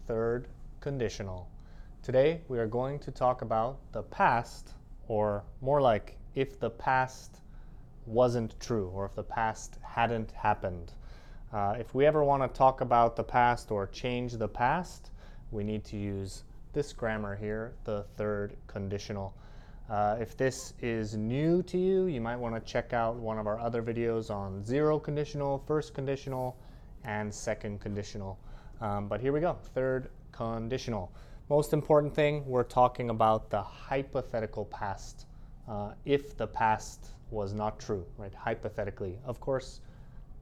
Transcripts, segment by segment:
third conditional. Today we are going to talk about the past, or more like if the past wasn't true or if the past hadn't happened. If we ever want to talk about the past or change the past, we need to use this grammar here, the third conditional. If this is new to you, you might want to check out one of our other videos on zero conditional, first conditional, and second conditional. But here we go, third conditional. Most important thing, we're talking about the hypothetical past. If the past was not true, right? Hypothetically. Of course,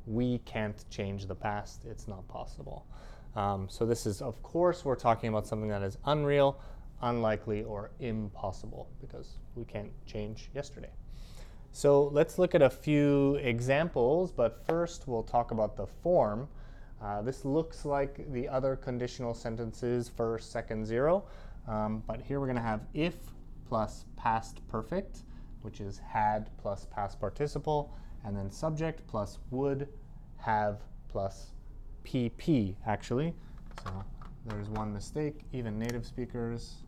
we can't change the past. It's not possible. So this is, of course, we're talking about something that is unreal, unlikely, or impossible because we can't change yesterday. So let's look at a few examples, but first we'll talk about the form. This looks like the other conditional sentences, first, second, zero, but here we're going to have if plus past perfect, which is had plus past participle, and then subject plus would, have plus PP, actually. So there's one mistake. Even native speakers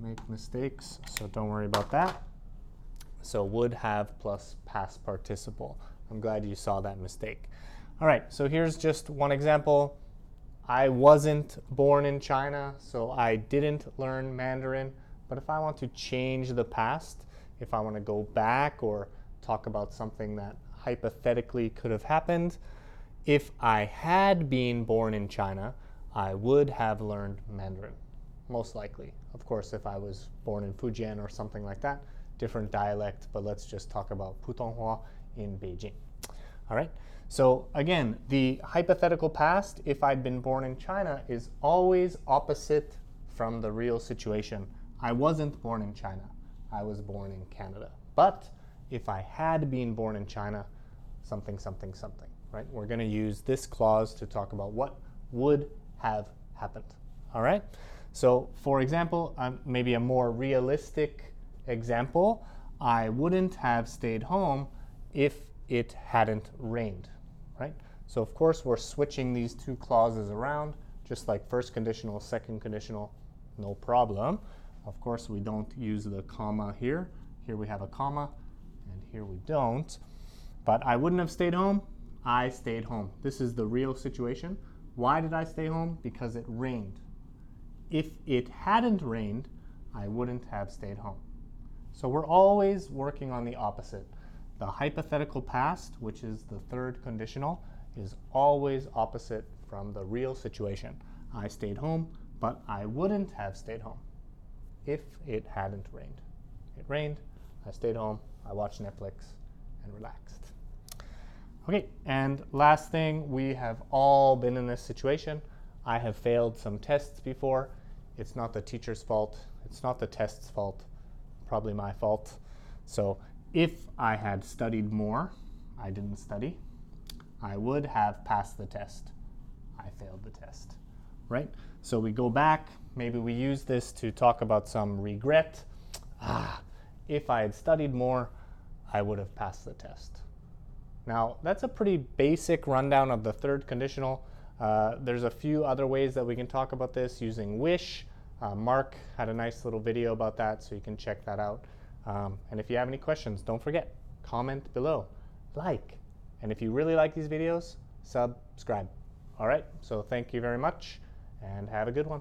make mistakes, so don't worry about that. So would have plus past participle. I'm glad you saw that mistake. All right, so here's just one example. I wasn't born in China, so I didn't learn Mandarin. But if I want to change the past, if I want to go back or talk about something that hypothetically could have happened, if I had been born in China, I would have learned Mandarin, most likely. Of course, if I was born in Fujian or something like that, different dialect, but let's just talk about Putonghua in Beijing. All right, so again, the hypothetical past, if I'd been born in China, is always opposite from the real situation. I wasn't born in China. I was born in Canada. But if I had been born in China, something, something, something, right? We're going to use this clause to talk about what would have happened. All right? So for example, maybe a more realistic example, I wouldn't have stayed home if it hadn't rained, right? So of course, we're switching these two clauses around, just like first conditional, second conditional, no problem. Of course, we don't use the comma here. Here we have a comma, and here we don't. But I wouldn't have stayed home. I stayed home. This is the real situation. Why did I stay home? Because it rained. If it hadn't rained, I wouldn't have stayed home. So we're always working on the opposite. The hypothetical past, which is the third conditional, is always opposite from the real situation. I stayed home, but I wouldn't have stayed home if it hadn't rained. It rained, I stayed home, I watched Netflix, and relaxed. Okay, and last thing, we have all been in this situation. I have failed some tests before. It's not the teacher's fault. It's not the test's fault. Probably my fault. So if I had studied more, I didn't study, I would have passed the test. I failed the test, right? So we go back, maybe we use this to talk about some regret. If I had studied more, I would have passed the test. Now, that's a pretty basic rundown of the third conditional. There's a few other ways that we can talk about this using wish. Mark had a nice little video about that, so you can check that out. And if you have any questions, don't forget, comment below, like. And if you really like these videos, subscribe. All right, so thank you very much, and have a good one.